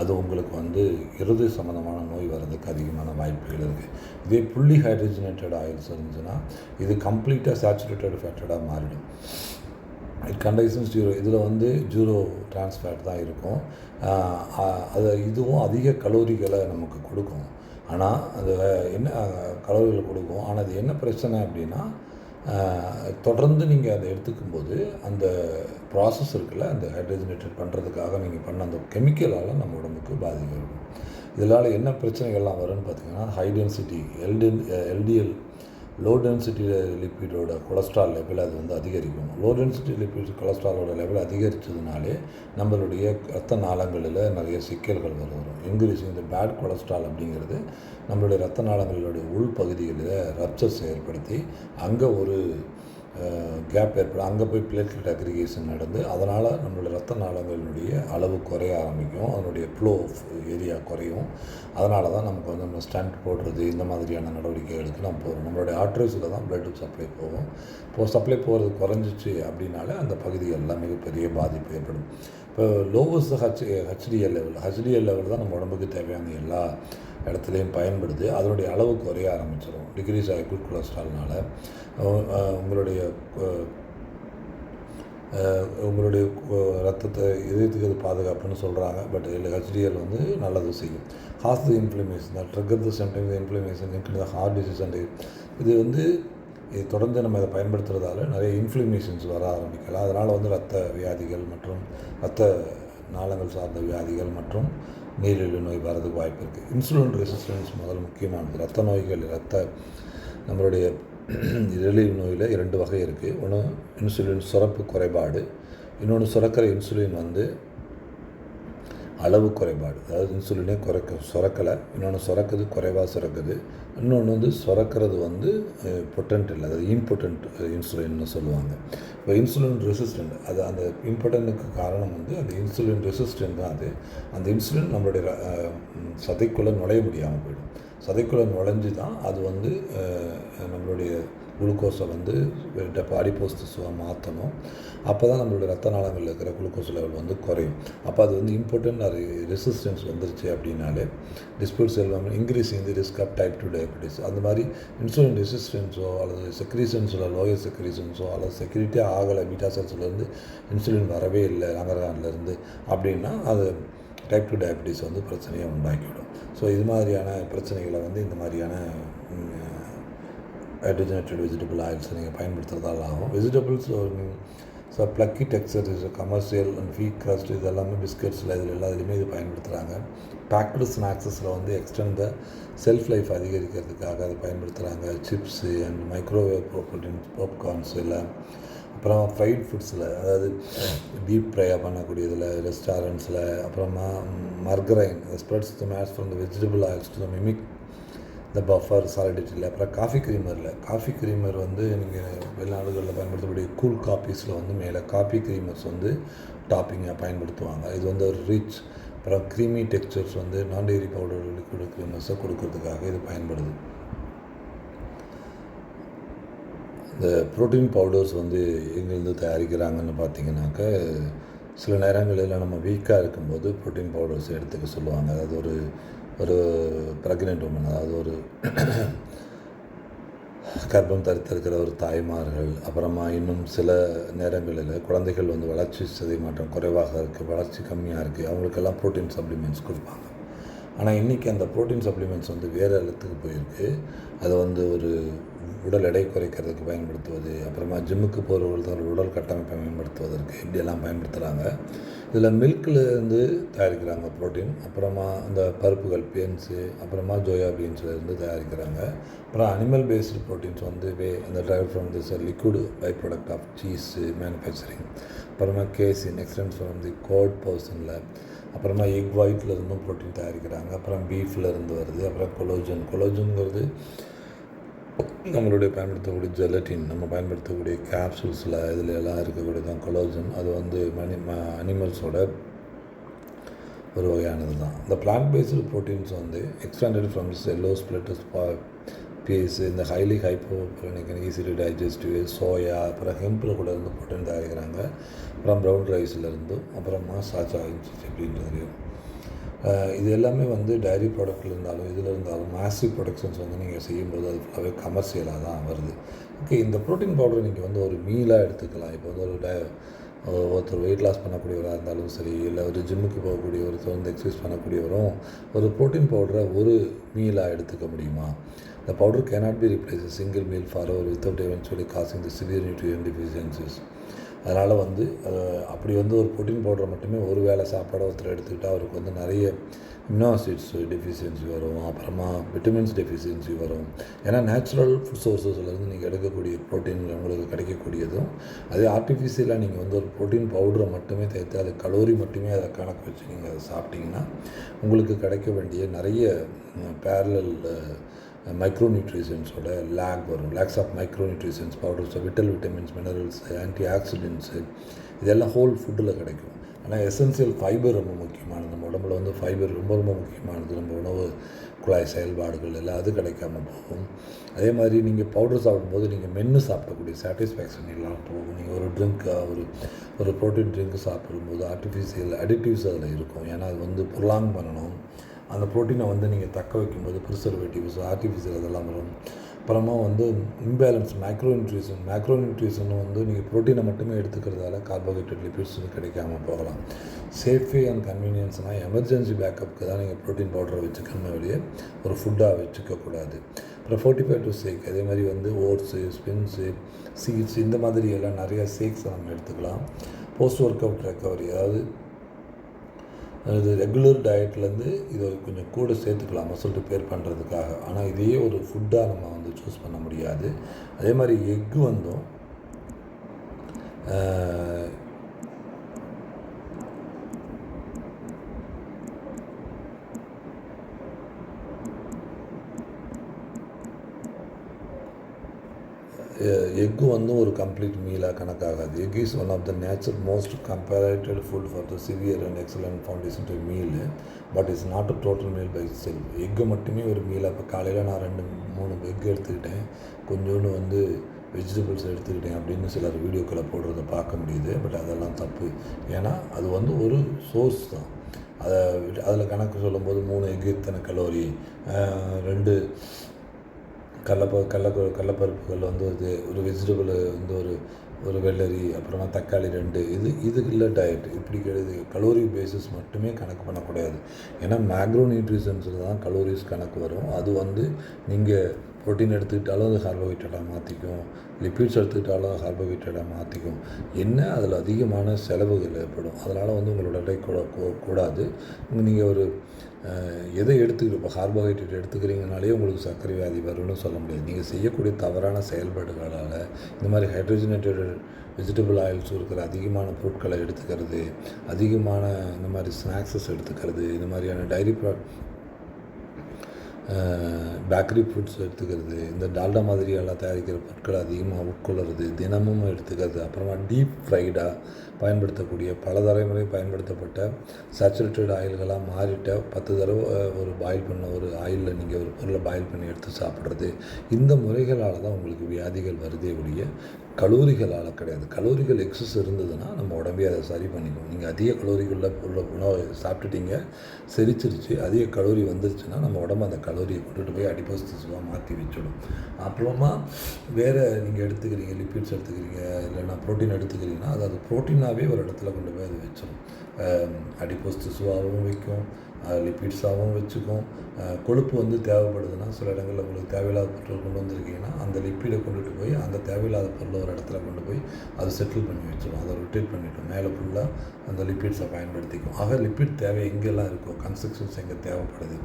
அது உங்களுக்கு வந்து இருதய சம்மந்தமான நோய் வர்றதுக்கு அதிகமான வாய்ப்புகள் இருக்குது. இதே புள்ளி ஹைட்ரஜனேட்டட் ஆயில்ஸ் இருந்துச்சுன்னா இது கம்ப்ளீட்டாக சேச்சுரேட்டட் ஃபேட்டடாக மாறிடும். இட் கண்டைன்ஸ் ஜீரோ, இதில் வந்து ஜீரோ டிரான்ஸ்ஃபேட் தான் இருக்கும். இதுவும் அதிக கலோரிகளை நமக்கு கொடுக்கும். ஆனால் அது என்ன கலோரிகளை கொடுக்கும், ஆனால் அது என்ன பிரச்சனை அப்படின்னா தொடர்ந்து நீங்கள் அதை எடுத்துக்கும்போது அந்த ப்ராசஸ் இருக்குல்ல, அந்த ஹைட்ரஜனேட்டட் பண்ணுறதுக்காக நீங்கள் பண்ண அந்த கெமிக்கலால் நம்ம உடம்புக்கு பாதிப்பு இருக்கும். இதனால் என்ன பிரச்சனைகள்லாம் வரும்னு பார்த்திங்கன்னா high density LDL low density லிப்பிடோட கொலஸ்ட்ரால் லெவல் அது வந்து அதிகரிக்கும். லோ டென்சிட்டி லிப்பிட் கொலஸ்ட்ராலோட லெவல் அதிகரித்ததுனாலே நம்மளுடைய ரத்த நாளங்களில் நிறைய சிக்கல்கள் வரும். இன்க்ரீஸிங் இந்த பேட் கொலஸ்ட்ரால் அப்படிங்கிறது நம்மளுடைய ரத்த நாளங்களுடைய உள்பகுதிகளில் ரப்சர்ஸ் ஏற்படுத்தி அங்கே ஒரு கேப் ஏற்படும். அங்கே போய் பிளேட்லெட் அக்ரிகேஷன் நடந்து அதனால் நம்மளுடைய ரத்த நாளங்களினுடைய அளவு குறைய ஆரம்பிக்கும், அதனுடைய ஃப்ளோ ஏரியா குறையும். அதனால தான் நமக்கு வந்து நம்ம ஸ்டண்ட் போடுறது இந்த மாதிரியான நடவடிக்கைகளுக்கு நம்ம போகிறோம். நம்மளுடைய ஆர்ட்ரஸில் தான் பிளட் சப்ளை போகும். சப்ளை போகிறது குறைஞ்சிச்சு அப்படின்னாலே அந்த பகுதிகளெலாம் மிகப்பெரிய பாதிப்பு ஏற்படும். இப்போ லோவஸ்ட் ஹெச்டிஎல் லெவல் தான் நம்ம உடம்புக்கு தேவையான எல்லா இடத்துலையும் பயன்படுது. அதனுடைய அளவு குறைய ஆரம்பிச்சிடும். டிக்ரீஸ் ஆகி குட் கொலஸ்ட்ரால்னால் உங்களுடைய ரத்தத்தை இதயத்துக்கு அது பாதுகாப்புன்னு சொல்கிறாங்க. பட் இதில் ஹெச்டிஎல் வந்து நல்லது செய்யும். ஹார்ட் தி இன்ஃப்ளமேஷன் தான் trigger the symptoms inflammation include the heart disease and இது வந்து இது தொடர்ந்து நம்ம இதை பயன்படுத்துகிறதால நிறைய இன்ஃப்ளமேஷன்ஸ் வர ஆரம்பிக்கலாம். அதனால் வந்து ரத்த வியாதிகள் மற்றும் ரத்த நாளங்கள் சார்ந்த வியாதிகள் மற்றும் நீரிழிவு நோய் வரதுக்கு வாய்ப்பு இருக்குது. இன்சுலின் ரெசிஸ்டன்ஸ் முதல் முக்கியமானது. ரத்த நோய்கள் நம்மளுடைய நீரிழிவு நோயில் 2 வகை இருக்குது. ஒன்று இன்சுலின் சுரப்பு குறைபாடு, இன்னொன்று சுரக்கிற இன்சுலின் வந்து அளவு குறைபாடு, அதாவது இன்சுலினே சுரக்கலை, இன்னொன்று சுரக்குது குறைவாக சுரக்குது, இன்னொன்று வந்து சுரக்கிறது வந்து பொட்டன்ட் இல்லை, அதாவது இம்பார்ட்டன்ட் இன்சுலின்னு சொல்லுவாங்க. இப்போ இன்சுலின் ரெசிஸ்டண்ட், அது அந்த இம்பார்ட்டன்ட்டுக்கு காரணம் வந்து அந்த இன்சுலின் ரெசிஸ்டன்ட் தான். அது அந்த இன்சுலின் நம்மளுடைய சதைக்குள்ளே நுழைய முடியாமல் போயிடும். சதைக்குள்ளே நுழைஞ்சு தான் அது வந்து நம்மளுடைய குளுக்கோஸை வந்து அடிப்போஸ் திசுவாக மாற்றணும். அப்போ தான் நம்மளுடைய ரத்த நாளங்களில் இருக்கிற குளுக்கோஸ் லெவல் வந்து குறையும். அப்போ அது வந்து இம்பார்ட்டன்ட் அது ரெசிஸ்டன்ஸ் வந்துருச்சு அப்படின்னாலே டிஸ்பியூட் செல்வம் increasing the risk of type 2 diabetes. அந்த மாதிரி இன்சுலின் ரெசிஸ்டன்ஸோ அல்லது செக்ரீஷன்ஸில் லோயர் செக்ரீஷன்ஸோ அல்லது செக்யூரிட்டி ஆகலை, பீட்டா செல்ஸ்லேருந்து இன்சுலின் வரவே இல்லை லங்கர்ஹான்லேருந்து அப்படின்னா அது டைப் 2 டயபிட்டிஸ் வந்து பிரச்சனையை உண்டாக்கிவிடும். ஸோ இது மாதிரியான பிரச்சனைகளை வந்து இந்த மாதிரியான ஹைட்ரஜனேட்டட் வெஜிடபிள் ஆயில்ஸ் நீங்கள் பயன்படுத்துகிறதால ஆகும். Vegetables so flaky texture is commercial and weak crust, இது எல்லாமே பிஸ்கட்ஸில் இதில் எல்லாத்துலேயுமே இது பயன்படுத்துகிறாங்க. பேக்டு ஸ்நாக்ஸஸில் வந்து எக்ஸ்டெண்ட் த செல்ஃப் லைஃப் அதிகரிக்கிறதுக்காக அதை பயன்படுத்துகிறாங்க. சிப்ஸு அண்ட் மைக்ரோவேவ் பாப்கார்ன்ஸ் இல்லை, அப்புறம் ஃப்ரைட் ஃபுட்ஸில், அதாவது டீப் ஃப்ரையாக பண்ணக்கூடியதில் ரெஸ்டாரண்ட்ஸில், அப்புறமா margarine spreads the match from the vegetable oils to the mimic the butter சாலிடிட்டியில். அப்புறம் காஃபி க்ரீமர் வந்து நீங்கள் வெளிநாடுகளில் பயன்படுத்தக்கூடிய கூல் காஃபீஸில் வந்து மேலே காஃபி க்ரீமர்ஸ் வந்து டாப்பிங்காக பயன்படுத்துவாங்க. இது வந்து ஒரு ரிச் அப்புறம் க்ரீமி டெக்ஸ்சர்ஸ் வந்து நான் டெய்ரி பவுடர் லிக்விட் க்ரீமர்ஸை கொடுக்கறதுக்காக இது பயன்படுது. இந்த ப்ரோட்டீன் பவுடர்ஸ் வந்து எங்கேருந்து தயாரிக்கிறாங்கன்னு பார்த்தீங்கன்னாக்க, சில நேரங்களில் நம்ம வீக்காக இருக்கும்போது ப்ரோட்டீன் பவுடர்ஸ் எடுத்துக்க சொல்லுவாங்க. அதாவது ஒரு ப்ரெக்னென்ட் உமன், அதாவது ஒரு கர்ப்பம் தரித்திருக்கிற ஒரு தாய்மார்கள், அப்புறமா இன்னும் சில நேரங்களில் குழந்தைகள் வந்து வளர்ச்சி சதை மாற்றம் குறைவாக இருக்குது, வளர்ச்சி கம்மியாக இருக்குது, அவங்களுக்கெல்லாம் ப்ரோட்டீன் சப்ளிமெண்ட்ஸ் கொடுப்பாங்க. ஆனால் இன்றைக்கி அந்த ப்ரோட்டீன் சப்ளிமெண்ட்ஸ் வந்து வேறு இடத்துக்கு போயிருக்கு. அதை வந்து ஒரு உடல் எடை குறைக்கிறதுக்கு பயன்படுத்துவது, அப்புறமா ஜிம்முக்கு போகிறவர்கள் உடல் கட்டமைப்பை மேம்படுத்துவதற்கு இப்படியெல்லாம் பயன்படுத்துகிறாங்க. இதில் மில்க்லேருந்து தயாரிக்கிறாங்க ப்ரோட்டீன், அப்புறமா இந்த பருப்புகள் பீன்ஸு, அப்புறமா ஜோயா பீன்ஸ்லேருந்து தயாரிக்கிறாங்க. அப்புறம் அனிமல் பேஸ்டு ப்ரோட்டீன்ஸ் வந்து இந்த derive from this liquid by product of cheese manufacturing, அப்புறமா casein extracts from the curd பர்சனில், அப்புறமா எக் ஒயிட்லேருந்தும் ப்ரோட்டீன் தயாரிக்கிறாங்க. அப்புறம் பீஃப்லேருந்து வருது. அப்புறம் கொலோஜன்ங்கிறது நம்மளுடைய பயன்படுத்தக்கூடிய ஜெலட்டின், நம்ம பயன்படுத்தக்கூடிய கேப்சூல்ஸில் இதில் எல்லாம் இருக்கக்கூடிய தான் கொலோஜன். அது வந்து அனிமல்ஸோட ஒரு வகையானது தான். இந்த பிளான்ட் பேஸ்டு ப்ரோட்டீன்ஸ் வந்து extracted from cereals pulses peas, இந்த highly hypoallergenic easy to digestive soya, அப்புறம் ஹெம்பில் கூட இருந்து ப்ரோட்டீன் தயாரிக்கிறாங்க. அப்புறம் ப்ரௌன் ரைஸ்லேருந்தும், அப்புறமா சாச்சா இன்சிஸ் அப்படின்றதுலையும். இது எல்லாமே வந்து டைரி ப்ராடக்டில் இருந்தாலும் இதில் இருந்தாலும் மேசிவ் ப்ரொடக்ஷன்ஸ் வந்து நீங்கள் செய்யும்போது அது ஃபுல்லாகவே கமர்ஷியலாக தான் வருது. ஓகே, இந்த ப்ரோட்டீன் பவுடர் நீங்கள் வந்து ஒரு மீலாக எடுத்துக்கலாம். இப்போ வந்து ஒருத்தர் வெயிட் லாஸ் பண்ணக்கூடியவராக இருந்தாலும் சரி, இல்லை ஒரு ஜிம்முக்கு போகக்கூடிய ஒருத்தர் வந்து எக்ஸசைஸ் பண்ணக்கூடியவரும் ஒரு ப்ரோட்டீன் பவுடரை ஒரு மீலாக எடுத்துக்க முடியுமா? The powder cannot be replaced a single meal for hour without eventually causing the severe nutrient deficiencies. அதனால் வந்து அப்படி வந்து ஒரு ப்ரோட்டீன் பவுடரை மட்டுமே ஒரு வேளை சாப்பாடு ஒருத்தர் எடுத்துக்கிட்டால் அவருக்கு வந்து நிறைய இம்யூனாசிட்ஸ் டெஃபிஷியன்சி வரும், அப்புறமா விட்டமின்ஸ் டெஃபிஷியன்சி வரும். ஏன்னா நேச்சுரல் ஃபுட் சோர்ஸஸ்லேருந்து நீங்கள் எடுக்கக்கூடிய ப்ரோட்டீன் உங்களுக்கு கிடைக்கக்கூடியதும், அதே ஆர்டிஃபிஷியலாக நீங்கள் வந்து ஒரு ப்ரோட்டீன் பவுடரை மட்டுமே தேர்த்து அது கலோரி மட்டுமே அதை கணக்கு வச்சு நீங்கள் அதை சாப்பிட்டிங்கன்னா உங்களுக்கு கிடைக்க வேண்டிய நிறைய பேரலல் மைக்ரோநியூட்ரிஷன்ஸோட lacks of micronutrients powders, vitamins, minerals, antioxidants, இதெல்லாம் ஹோல் ஃபுட்டில் கிடைக்கும். ஆனால் எசென்சியல் ஃபைபர் ரொம்ப முக்கியமானது. நம்ம உடம்புல வந்து ஃபைபர் ரொம்ப ரொம்ப முக்கியமானது. நம்ம உணவு குழாய் செயல்பாடுகள் எல்லாம் அது கிடைக்காம போகும். அதே மாதிரி நீங்கள் பவுடர் சாப்பிடும்போது நீங்கள் மென்று சாப்பிடக்கூடிய சாட்டிஸ்ஃபேக்ஷன் இல்லாமல் போகும். நீங்கள் ஒரு ட்ரிங்க்காக ஒரு ப்ரோட்டீன் ட்ரிங்க் சாப்பிடும்போது ஆர்டிஃபிஷியல் அடிக்டிவ்ஸ் அதில் இருக்கும். ஏன்னா அது வந்து ப்ரொலாங் பண்ணணும். அந்த ப்ரோட்டீனை வந்து நீங்கள் தக்க வைக்கும்போது ப்ரிசர்வேட்டிவ்ஸ், ஆர்டிஃபிஷியல் அதெல்லாம் வரும். அப்புறமா வந்து இம்பேலன்ஸ் மேக்ரோநியூட்ரிஷன் வந்து நீங்கள் ப்ரோட்டீனை மட்டுமே எடுத்துக்கிறதால கார்போஹைட்ரேட் லிபிட்ஸ் கிடைக்காமல் போகலாம். சேஃப்டி அண்ட் கன்வீனியன்ஸ்னால் எமர்ஜென்சி பேக்கப்புக்கு தான் நீங்கள் ப்ரோட்டீன் பவுடரை வச்சுக்கணுமே வெளியே ஒரு ஃபுட்டாக வச்சுக்கக்கூடாது. அப்புறம் 45 to shake, அதே மாதிரி வந்து ஓட்ஸு, ஸ்பின்ஸு, சீட்ஸ், இந்த மாதிரி எல்லாம் நிறையா ஷேக்ஸை நம்ம எடுத்துக்கலாம். போஸ்ட் ஒர்க் அவுட் ரெக்கவரி, அதாவது அது ரெகுலர் டயட்லேருந்து இதை கொஞ்சம் கூட சேர்த்துக்கலாம் மசில் ரிப்பேர் பண்ணுறதுக்காக. ஆனால் இதையே ஒரு ஃபுட்டாக நம்ம வந்து சூஸ் பண்ண முடியாது. அதே மாதிரி எக்கு வந்தும் எக்கு வந்து ஒரு கம்ப்ளீட் மீலாக கணக்காகாது. Egg is one of the most compared food for the severe and excellent foundation to meal, but it's not a total meal by self. Egg மட்டுமே ஒரு மீலாக, இப்போ காலையில் நான் 2-3 எக் எடுத்துக்கிட்டேன், கொஞ்சோண்டு வந்து வெஜிடபிள்ஸ் எடுத்துக்கிட்டேன் அப்படின்னு சிலர் வீடியோக்களை போடுறத பார்க்க முடியுது. பட் அதெல்லாம் தப்பு. ஏன்னா அது வந்து ஒரு சோர்ஸ் தான். அதில் கணக்கு சொல்லும்போது 3 எக்கு இத்தனை கலோரி, 2 கடலப்பருப்புகள் வந்து ஒரு வெஜிடபிள் வந்து ஒரு வெள்ளரி, அப்புறமா தக்காளி 2, இது இல்லை டயட். இப்படி கிடையாது. கலோரி பேசிஸ் மட்டுமே கணக்கு பண்ணக்கூடாது. ஏன்னா மேக்ரோ நியூட்ரிஷன்ஸில் தான் கலோரிஸ் கணக்கு வரும். அது வந்து நீங்கள் ப்ரோட்டீன் எடுத்துக்கிட்டாலும் அது கார்போஹைட்ரேட்டாக மாற்றிக்கும், லிப்பிட்ஸ் எடுத்துக்கிட்டாலும் கார்போஹைட்ரேட்டாக மாற்றிக்கும். என்ன அதில் அதிகமான செலவுகள் ஏற்படும். அதனால் வந்து உங்களோட எடை கூடாது. நீங்கள் ஒரு எதை எடுத்துக்கிட்டு, இப்போ கார்போஹைட்ரேட் எடுத்துக்கிறீங்கனாலே உங்களுக்கு சர்க்கரை வியாதி வரும்னு சொல்ல முடியாது. நீங்கள் செய்யக்கூடிய தவறான செயல்பாடுகளால் இந்த மாதிரி ஹைட்ரோஜனேட்டட் வெஜிடபிள் ஆயில்ஸ் இருக்கிற அதிகமான பொருட்களை எடுத்துக்கிறது, அதிகமான இந்த மாதிரி ஸ்நாக்ஸஸ் எடுத்துக்கிறது, இந்த மாதிரியான பேக்கரி ஃபுட்ஸ் எடுத்துக்கிறது, இந்த டால்டா மாதிரியெல்லாம் தயாரிக்கிற பொருட்களை அதிகமாக உட்கொள்ளுறது, தினமும் எடுத்துக்கிறது, அப்புறமா டீப் ஃப்ரைடாக பயன்படுத்தக்கூடிய பல தலைமுறை பயன்படுத்தப்பட்ட சேச்சுரேட்டட் ஆயில்களாக மாறிட்ட 10 தடவை ஒரு பாயில் பண்ண ஒரு ஆயிலில் நீங்கள் ஒரு பொருளை பாயில் பண்ணி எடுத்து சாப்பிட்றது, இந்த முறைகளால் தான் உங்களுக்கு வியாதிகள் வருதே ஒழிய கலோரிகளால் கிடையாது. கலோரிகள் எக்ஸஸ் இருந்ததுன்னா நம்ம உடம்பே அதை சரி பண்ணிக்கும். நீங்கள் அதிக கலோரிகளில் உள்ள உணவை சாப்பிட்டுட்டீங்க, செரிச்சிருச்சு, அதிக கலோரி வந்துருச்சுன்னா நம்ம உடம்பு அந்த கலோரியை கொண்டுட்டு போய் அடிப்போஸ் திசுவாக மாற்றி வச்சிடும். அப்புறமா வேறு நீங்கள் எடுத்துக்கிறீங்க, லிப்பிட்ஸ் எடுத்துக்கிறீங்க, இல்லைன்னா ப்ரோட்டீன் எடுத்துக்கிறீங்கன்னா அதாவது ப்ரோட்டீனாகவே ஒரு இடத்துல கொண்டு போய் அது வச்சிடும். அடிப்போஸ் திசுவாகவும் வைக்கும், லிப்பிட்ஸாகவும் வச்சுக்கும். கொழுப்பு வந்து தேவைப்படுதுன்னா சில இடங்களில் உங்களுக்கு தேவையில்லாத பொருட்கள் கொண்டு வந்திருக்கீங்கன்னா அந்த லிப்பிடை கொண்டுட்டு போய் அந்த தேவையில்லாத பொருளை ஒரு இடத்துல கொண்டு போய் அதை செட்டில் பண்ணி வச்சிடும், அதை ரொட்டேட் பண்ணிவிடும், மேலே ஃபுல்லாக அந்த லிப்பிட்ஸை பயன்படுத்திக்கும். ஆக லிப்பிட் தேவை எங்கெல்லாம் இருக்கோ, கன்ஸ்ட்ரக்ஷன்ஸ் எங்கே தேவைப்படுது,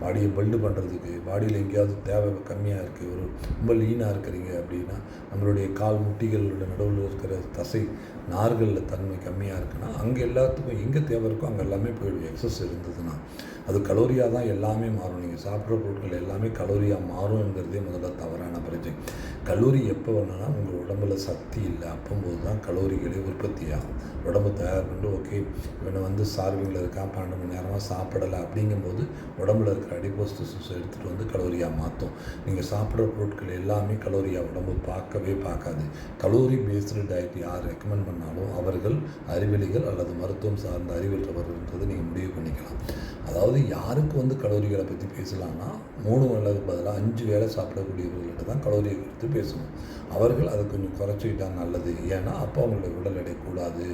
பாடியை பில்டு பண்ணுறதுக்கு, பாடியில் எங்கேயாவது தேவை கம்மியாக இருக்குது, ஒரு ரொம்ப லீனாக இருக்கிறீங்க அப்படின்னா, நம்மளுடைய கால் முட்டிகளோட நடுவில் இருக்கிற தசை நார்களில் தன்மை கம்மியாக இருக்குன்னா அங்கே எல்லாத்துக்கும் எங்கே தேவை இருக்கோ அங்கே எல்லாமே போயிடும். எக்ஸஸ் இருந்ததுன்னா அது கலோரியாக தான் எல்லாமே மாறும். நீங்கள் சாப்பிட்ற பொருட்கள் எல்லாமே கலோரியாக மாறும்ங்கிறதே முதல்ல தவறான பிரச்சனை. கலோரி எப்போ வேணும்னா உங்கள் உடம்புல சக்தி இல்லை அப்போது தான் கலோரிகளே உற்பத்தி ஆகும். உடம்பு தயார் பண்ணிட்டு ஓகே இவனை வந்து சார்விங்கில் இருக்கான், 12 மணி நேரமாக சாப்பிடலை அப்படிங்கும்போது உடம்புல இருக்கிற அடிப்போஸ் டிஷ்யூஸ் எடுத்துகிட்டு வந்து கலோரியாக மாற்றும். நீங்கள் சாப்பிட்ற பொருட்கள் எல்லாமே கலோரியாக உடம்பு பார்க்காது. கலோரி பேஸ்டு டயட் யார் ரெக்கமெண்ட் பண்ணாலும் அவர்கள் அறிவியலிகள் அல்லது மருத்துவம் சார்ந்த அறிவியல்ன்றதை நீங்கள் முடிவு பண்ணிக்கலாம். அதாவது யாருக்கு வந்து கலோரிகளை பற்றி பேசலாம்னா 3 வேளைக்கு பதிலாக 5 வேளை சாப்பிடக்கூடியவர்கள்ட்ட தான் கலோரியை குறித்து பேசணும். அவர்கள் அதை கொஞ்சம் குறைச்சிக்கிட்டால் நல்லது. ஏன்னா அப்போ அவங்களுடைய உடல் எடை கூடாது,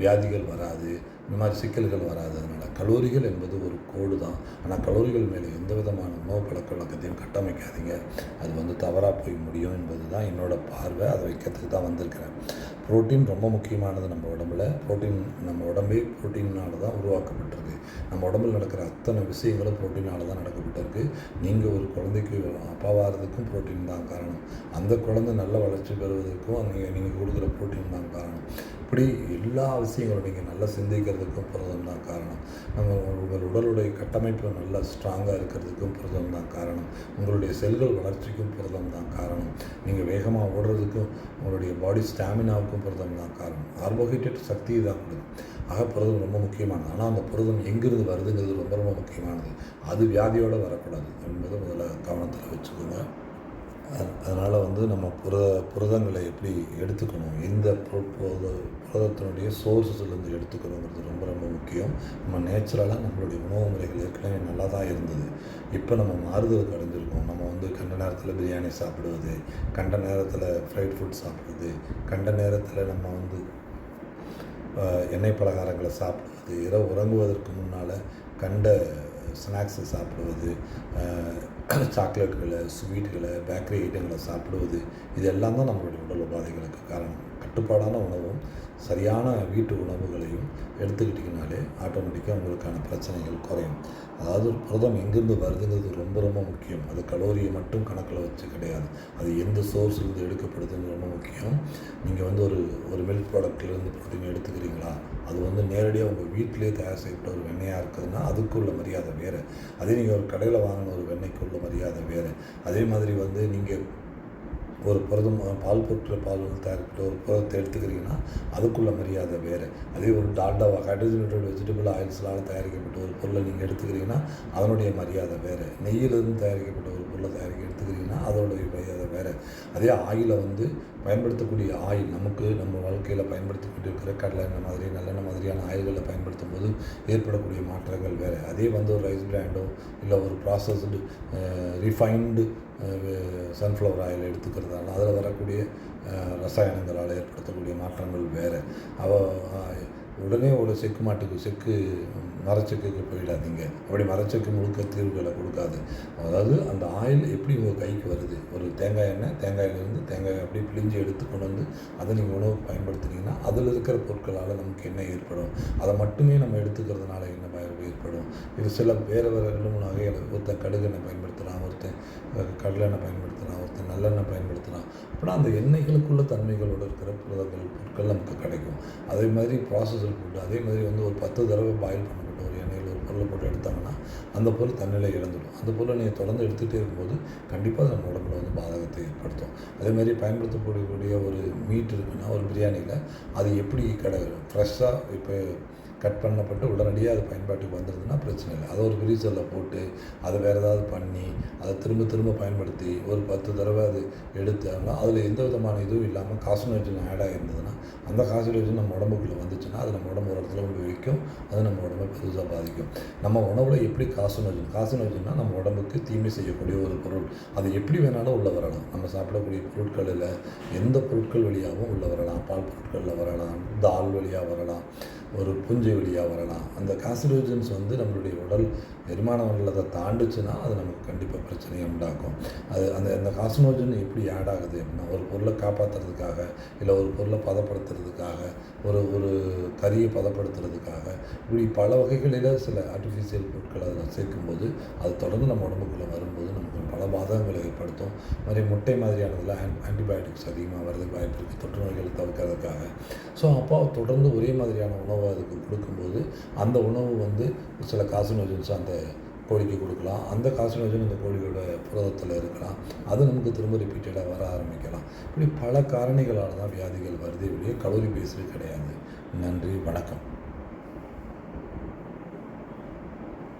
வியாதிகள் வராது, இந்த மாதிரி சிக்கல்கள் வராது. அதனால் கலோரிகள் என்பது ஒரு கோடு தான். ஆனால் கலோரிகள் மேலே எந்த விதமான உணவு பழக்க வழக்கத்தையும் கட்டமைக்காதீங்க. அது வந்து தவறாக போய் முடியும் என்பது தான் என்னோடய பார்வை. அதை வைக்கிறதுக்கு தான் வந்திருக்கிறேன். ப்ரோட்டீன் ரொம்ப முக்கியமானது நம்ம உடம்புல. நம்ம உடம்பே ப்ரோட்டீனால் தான் உருவாக்கப்பட்டிருக்கு. நம்ம உடம்பில் நடக்கிற அத்தனை விஷயங்களும் ப்ரோட்டீனால் தான் நடக்கப்பட்டிருக்கு. நீங்கள் ஒரு குழந்தைக்கு அப்பாவாகிறதுக்கும் ப்ரோட்டீன் தான் காரணம். அந்த குழந்தை நல்ல வளர்ச்சி பெறுவதற்கும் நீங்கள் கொடுக்குற ப்ரோட்டீன் தான் காரணம். இப்படி எல்லா விஷயங்களும் நீங்கள் நல்லா சிந்திக்கிறதுக்கும் புரதம் தான் காரணம். உங்கள் உடலுடைய கட்டமைப்பு நல்லா ஸ்ட்ராங்காக இருக்கிறதுக்கும் புரதம் தான் காரணம். உங்களுடைய செல்கள் வளர்ச்சிக்கும் புரதம் தான் காரணம். நீங்கள் வேகமாக ஓடுறதுக்கும் உங்களுடைய பாடி ஸ்டாமினாவுக்கும் புரதம் தான் காரணம். கார்போஹைட்ரேட் சக்தி தான் கொடுக்கும். ஆக புரதம் ரொம்ப முக்கியமானது. ஆனால் அந்த புரதம் எங்கிருந்து வருதுங்கிறது ரொம்ப ரொம்ப முக்கியமானது. அது வியாதியோடு வரக்கூடாது என்பதை முதல்ல கவனத்தில் வச்சுக்கோங்க. அதனால் வந்து நம்ம புரதங்களை எப்படி எடுத்துக்கணும், எந்த புரதத்தினுடைய சோர்ஸஸ்லேருந்து எடுத்துக்கணுங்கிறது ரொம்ப ரொம்ப முக்கியம். நம்ம நேச்சுரலாக நம்மளுடைய உணவு முறைகள் ஏற்கனவே நல்லா தான் இருந்தது. இப்போ நம்ம மாறுதலுக்கு அடைஞ்சிருக்கோம். நம்ம வந்து கண்ட நேரத்தில் பிரியாணி சாப்பிடுவது, கண்ட நேரத்தில் ஃப்ரைட் ஃபுட் சாப்பிடுவது, கண்ட நேரத்தில் நம்ம வந்து எண்ணெய் பலகாரங்களை சாப்பிடுவது, இரவு உறங்குவதற்கு முன்னால் கண்ட ஸ்நாக்ஸை சாப்பிடுவது, சாக்லேட்டுகளை, ஸ்வீட்டுகளை, பேக்கரி ஐட்டங்களை சாப்பிடுவது, இதெல்லாம் தான் நம்மளுடைய உடல் உபாதைகளுக்கு காரணம். கட்டுப்பாடான உணவும் சரியான வீட்டு உணவுகளையும் எடுத்துக்கிட்டிங்கனாலே ஆட்டோமேட்டிக்காக உங்களுக்கான பிரச்சனைகள் குறையும். அதாவது புரதம் எங்கேருந்து வருதுங்கிறது ரொம்ப ரொம்ப முக்கியம். அது கலோரியை மட்டும் கணக்கில் வச்சு கிடையாது, அது எந்த சோர்ஸ்லேருந்து எடுக்கப்படுதுன்னு ரொம்ப முக்கியம். நீங்கள் வந்து ஒரு மில்க் ப்ராடக்ட்லேருந்து ப்ரோட்டீன் எடுத்துக்கிறீங்களா, அது வந்து நேரடியாக உங்கள் வீட்டிலே தயார் செய்யப்பட்ட ஒரு வெண்ணெயாக இருக்குதுன்னா அதுக்குள்ள மரியாதை வேறு. அதே நீங்கள் ஒரு கடையில் வாங்கின ஒரு வெண்ணெய்க்கு உள்ள மரியாதை வேறு. அதே மாதிரி வந்து நீங்கள் ஒரு புரதம் பால் பொருட்கள் பால் வந்து தயாரிக்கப்பட்ட ஒரு புரதத்தை எடுத்துக்கிறீங்கன்னா அதுக்குள்ள மரியாதை வேறு. அதே ஒரு டால்டாவா ஹைட்ரஜனேட்டட் வெஜிடபிள் ஆயில்ஸ்னால் தயாரிக்கப்பட்ட ஒரு பொருளை நீங்கள் எடுத்துக்கிறீங்கன்னா அதனுடைய மரியாதை வேறு. நெய்யிலிருந்து தயாரிக்கப்பட்ட ஒரு பொருளை எடுத்துக்கிறீங்கன்னா அதோடைய மரியாதை வேறு. அதே ஆயிலை வந்து பயன்படுத்தக்கூடிய ஆயில் நமக்கு நம்ம வாழ்க்கையில் பயன்படுத்தி கொண்டிருக்கிற கடலை எண்ணெய் மாதிரி நல்லெண்ணெய் மாதிரியான ஆயில்களை பயன்படுத்தும் போது ஏற்படக்கூடிய மாற்றங்கள் வேறு. அதே வந்து ஒரு ரைஸ் பிராண்டோ இல்லை ஒரு ப்ராசஸ்டு ரிஃபைன்டு சன்ஃப்ளவர் ஆயில் எடுத்துக்கிறதால அதில் வரக்கூடிய ரசாயனங்களால் ஏற்படுத்தக்கூடிய மாற்றங்கள் வேறு. உடனே ஒரு செக்கு மரச்செக்குக்கு போயிடாதீங்க. அப்படி மரச்செக்கு முழுக்க தீர்வுகளை கொடுக்காது. அதாவது அந்த ஆயில் எப்படி உங்கள் கைக்கு வருது, ஒரு தேங்காய் எண்ணெய், தேங்காயிலேருந்து தேங்காய் அப்படியே பிழிஞ்சு எடுத்து கொண்டு வந்து அதை நீங்கள் உணவுக்கு பயன்படுத்துனீங்கன்னா அதில் இருக்கிற பொருட்களால் நமக்கு என்ன ஏற்படும், அதை மட்டுமே நம்ம எடுத்துக்கிறதுனால என்ன ஏற்படும். இது சில வேறு 2-3 வகைகள். ஒருத்தன் கடுகெண்ணெய் பயன்படுத்துகிறான், ஒருத்தன் கடலெண்ணெய் பயன்படுத்துகிறான், ஒருத்தன் நல்லெண்ணெய் பயன்படுத்துகிறான். அப்படின்னா அந்த எண்ணெய்களுக்குள்ள தன்மைகளோடு இருக்கிற பொருட்கள் நமக்கு கிடைக்கும். அதே மாதிரி ப்ராசஸர் ஃபுட்டு அதே மாதிரி வந்து ஒரு 10 தடவை பாயில் பண்ணப்பட்ட ஒரு எண்ணெயில் ஒரு பொருளை போட்டு எடுத்தாங்கன்னா அந்த பொருள் தன்னிலை இழந்துடும். அந்த பொருளை நீங்கள் தொடர்ந்து எடுத்துகிட்டே இருக்கும்போது கண்டிப்பாக அது நம்ம உடம்புல வந்து பாதகத்தை ஏற்படுத்தும். அதேமாதிரி பயன்படுத்தக்கூடிய ஒரு மீட் இருக்குன்னா ஒரு பிரியாணியில் அது எப்படி ஃப்ரெஷ்ஷாக இப்போ கட் பண்ணப்பட்டு உடனடியாக அது பயன்பாட்டுக்கு வந்துடுதுன்னா பிரச்சனை இல்லை. அதை ஒரு ஃப்ரீசரில் போட்டு அதை வேறு ஏதாவது பண்ணி அதை திரும்ப பயன்படுத்தி ஒரு 10 தடவை அது எடுத்தாங்கன்னா அதில் எந்த விதமான இதுவும் இல்லாமல் கார்சினோஜன் ஆட் ஆகிருந்ததுன்னா அந்த கார்சினோஜன் நம்ம உடம்புக்குள்ளே வந்துச்சுன்னா அது நம்ம உடம்பு ஒரு இடத்துல கொண்டு வைக்கும். அது நம்ம உடம்பை பெருசாக பாதிக்கும். நம்ம உணவில் எப்படி கார்சினோஜன்னா நம்ம உடம்புக்கு தீமை செய்யக்கூடிய ஒரு பொருள். அது எப்படி வேணாலும் உள்ளே வரலாம். நம்ம சாப்பிடக்கூடிய பொருட்களில் எந்த பொருட்கள் வழியாகவும் உள்ளே வரலாம். பால் பொருட்களில் வரலாம், தால் வழியாக வரலாம், ஒரு பூஞ்சை வழியாக வரலாம். அந்த கார்சினோஜன்ஸ் வந்து நம்மளுடைய உடல் செரிமான மண்டலத்தை தாண்டுச்சுன்னா அது நமக்கு கண்டிப்பாக பிரச்சனையை உண்டாக்கும். அந்த கார்சினோஜன் எப்படி ஆட் ஆகுது அப்படின்னா ஒரு பொருளை காப்பாற்றுறதுக்காக, இல்லை ஒரு பொருளை பதப்படுத்துறதுக்காக, ஒரு கறியை பதப்படுத்துறதுக்காக, இப்படி பல வகைகளில் சில ஆர்டிஃபிஷியல் பொருட்களை அதில் சேர்க்கும்போது அது தொடர்ந்து நம்ம உடம்புக்குள்ளே வரும்போது நமக்கு பல பாதகங்களை ஏற்படுத்தும். மாதிரி முட்டை மாதிரியானதில் ஆன்டிபயோட்டிக்ஸ் அதிகமாக வர்றதுக்கு வாய்ப்பு இருக்குது, தொற்று நோய்களை தவிர்க்கிறதுக்காக. ஸோ அப்போ தொடர்ந்து ஒரே மாதிரியான உணவை அதுக்கு கொடுக்கும்போது அந்த உணவு வந்து சில கார்சினோஜன்ஸ் அந்த கோழிக்கு கொடுக்கலாம். அந்த கார்சினோஜன் இந்த கோழியோட புரதத்தில் இருக்கலாம். அது நமக்கு திரும்ப ரிப்பீட்டடாக வர ஆரம்பிக்கலாம். இப்படி பல காரணிகளால் தான் வியாதிகள் வருதே ஒழிய கலோரி பேஸ்டு கிடையாது. நன்றி, வணக்கம்.